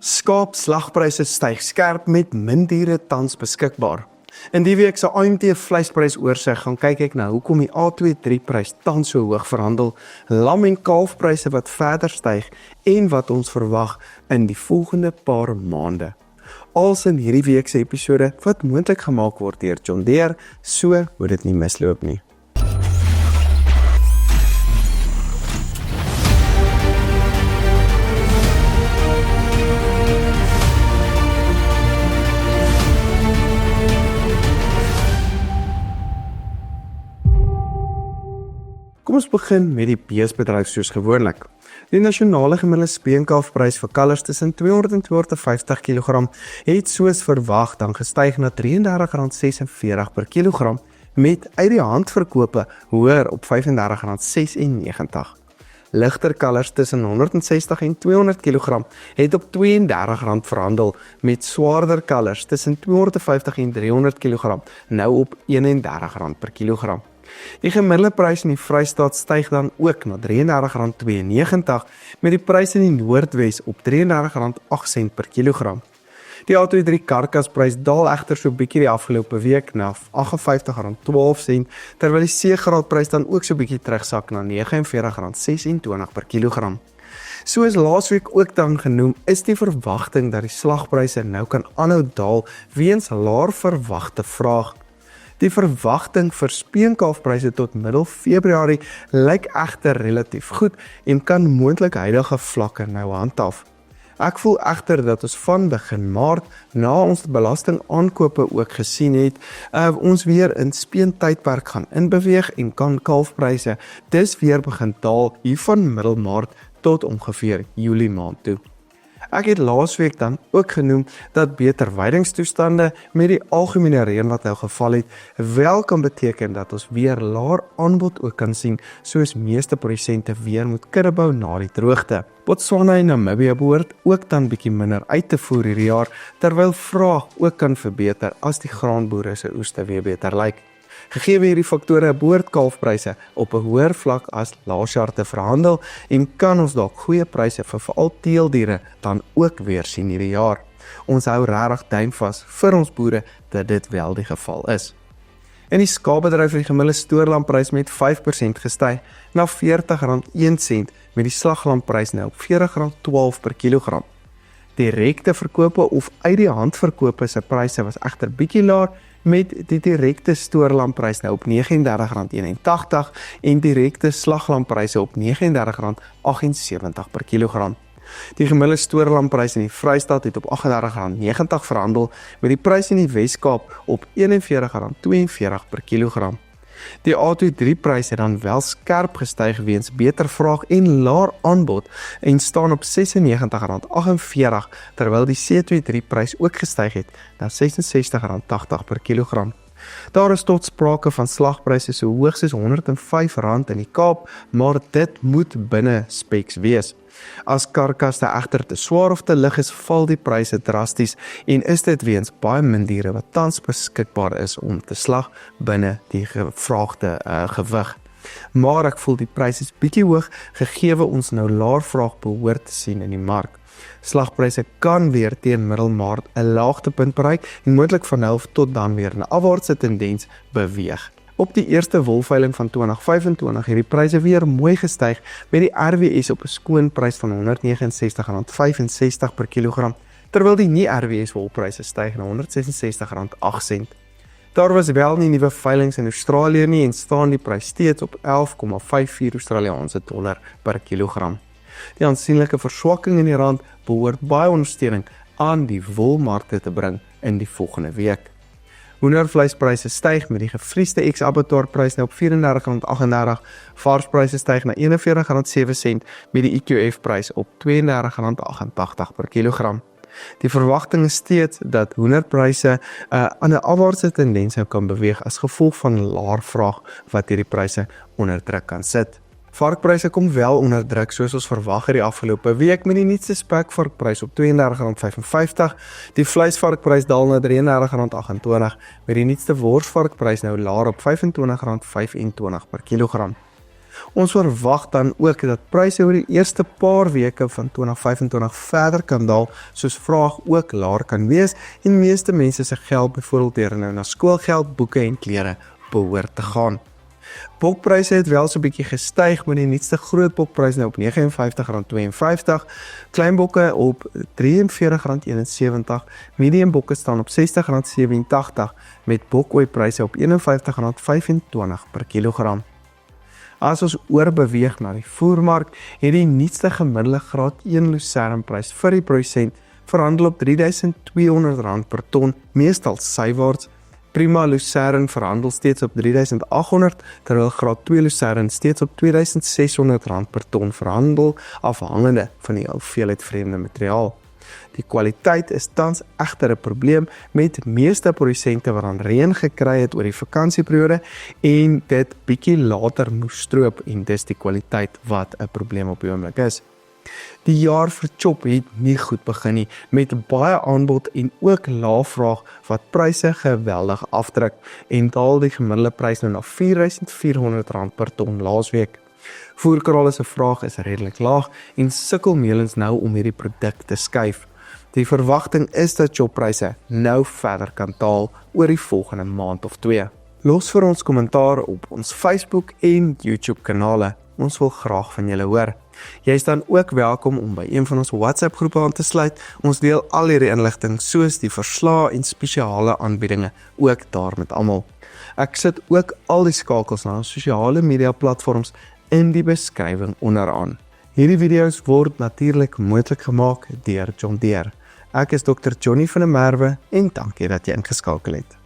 Skaapslagpryse styg skerp met min diere tans beskikbaar. In die week se AMT vleisprys oorsig gaan kyk ek na hoekom die A23 prys tans so hoog verhandel, lam- en kalfpryse wat verder styg en wat ons verwag in die volgende paar maande. Als in hierdie week se episode wat moontlik gemaak word deur John Deere, so moet dit nie misloop nie. Kom ons begin met die beesbedryf soos gewoonlik. Die nasionale gemiddelde speenkalfprys vir kalvers tussen 200 en 250 kg het soos verwag dan gestyg na R33,46 per kilogram met uit die handverkope hoër op R35,96. Ligter kalvers tussen 160 en 200 kg het op R32 verhandel met swaarder kalvers tussen 250 en 300 kg nou op R31 per kilogram. Die gemiddelde prys in die Vrystaat styg dan ook na R33,92 met die prys in die Noordwes op R33,08 per kilogram. Die A23 karkasprys daal egter so bietjie die afgelope week na R58,12 terwyl die C-graadprys dan ook so bietjie terugsak na R49,26 per kilogram. Soos laasweek ook dan genoem, is die verwagting dat die slagpryse nou kan aanhou daal weens laer verwagte vraag. Die verwagting vir speenkalfpryse tot middel Februarie lyk egter relatief goed en kan moontlik huidige vlakke nou handhaaf. Ek voel egter dat ons van begin Maart, na ons belastingaankope ook gesien het, ons weer in speentydperk gaan inbeweeg en kan kalfpryse dis weer begin daal hier van middel Maart tot ongeveer Julie maand toe. Ek het laasweek dan ook genoem dat beter weidingstoestande met die algemene reën wat nou geval het, wel kan beteken dat ons weer laer aanbod ook kan sien, soos meeste produsente weer moet kudde bou na die droogte. Botswana en Namibië behoort ook dan bietjie minder uit te voer hierdie jaar, terwyl vraag ook kan verbeter as die graanboere se oeste weer beter lyk. Gegee hierdie faktore behoort kalfpryse op 'n hoër vlak as laas jaar te verhandel en kan ons dalk goeie pryse vir veral teeldiere dan ook weer sien hierdie jaar. Ons hou regtig duim vas vir ons boere dat dit wel die geval is. In die skaapbedryf het die gemiddelde stoorlamprys met 5% gestyg na R40,01 met die slaglamprys nou op R40,12 per kilogram. Direkte verkope of uit die handverkope se pryse was egter bietjie laer met die direkte stoorlampryse nou op R39,81 en direkte slaglampryse op R39,78 per kilogram. Die gemiddelde stoorlampryse in die Vrystaat het op R38,90 verhandel met die prys in die Wes-Kaap op R41,42 per kilogram. Die A23 prys het dan wel skerp gestyg weens beter vraag en laer aanbod en staan op R96,48 terwyl die C23 prys ook gestyg het na R66,80 per kilogram. Daar is tot sprake van slagpryse so hoog soos R105 in die Kaap, maar dit moet binne speks wees. As karkaste egter te swaar of te lig is, val die pryse drasties en is dit weens baie min diere wat tans beskikbaar is om te slag binne die gevraagde gewig. Maar ek voel die pryse is bietjie hoog gegeewe ons nou laer vraag behoort te sien in die mark. Slagpryse kan weer teen middel Maart 'n laagtepunt bereik en moontlik van nou tot dan weer 'n afwaartse tendens beweeg. Op die eerste wolveiling van 2025 het die pryse weer mooi gestyg met die RWS op 'n skoon prys van R169,65 per kilogram, terwyl die nie RWS wolpryse styg na R166,08. Daar was wel nie nuwe veilings in Australië nie en staan die prys steeds op $11,54 per kilogram. Die aansienlike verswakking in die rand behoort baie ondersteuning aan die wolmarkte te bring in die volgende week. Hoendervleispryse styg met die gevriesde ex-abattoirprys nou op R34,38, varspryse styg na R41,07 met die EQF-prys op R32,88 per kilogram. Die verwagting is steeds dat hoenderpryse aan 'n afwaartse tendens kan beweeg as gevolg van laer vraag wat hierdie pryse onder druk kan sit. Varkpryse kom wel onder druk soos ons verwag het die afgelope week met die nuutste spekvarkprys op R32,55. Die vleisvarkprys daal na R33,28 met die nuutste worsvarkprys nou laer op R25,25 per kilogram. Ons verwag dan ook dat pryse oor die eerste paar weke van 2025 verder kan daal, soos vraag ook laer kan wees en meeste mense se geld byvoorbeeld deur nou na skoolgeld, boeke en klere behoort te gaan. Bokpryse het wel so 'n bietjie gestyg met die nuutste groot bokprys nou op R59.52, klein bokke op R43.71, medium bokke staan op R60.87 met bokoeipryse op R51.25 per kilogram. As ons oorbeweeg na die voermark, het die nuutste gemiddelde graad 1 lucernprys vir die produsent verhandel op R3.200 per ton, meestal sywaarts. Prima lucern verhandel steeds op R3.800, terwyl graad 2 lucern steeds op R2.600 per ton verhandel, afhangende van die hoeveelheid vreemde materiaal. Die kwaliteit is tans egter 'n probleem met meeste produsente wat aan reën gekry het oor die vakansieperiode en dit bietjie later moes stroop en dis die kwaliteit wat 'n probleem op die oomblik is. Die jaar vir chop het nie goed begin nie, met baie aanbod en ook lae vraag wat pryse geweldig afdruk en daal die gemiddelde prys nou na R4.400 per ton laasweek. Voerkrale se vraag is redelik laag en sukkel melens nou om hierdie produk te skuif. Die verwagting is dat choppryse nou verder kan daal oor die volgende maand of 2. Los vir ons kommentaar op ons Facebook en YouTube kanale. Ons wil graag van julle hoor. Jy is dan ook welkom om by een van ons WhatsApp groepe aan te sluit. Ons deel al hierdie inligting soos die verslae en spesiale aanbiedinge ook daar met almal. Ek sit ook al die skakels na ons sosiale media platforms in die beskrywing onderaan. Hierdie video's word natuurlik moontlik gemaak deur John Deere. Ek is Dr. Johnny van der Merwe en dankie dat jy ingeskakel het.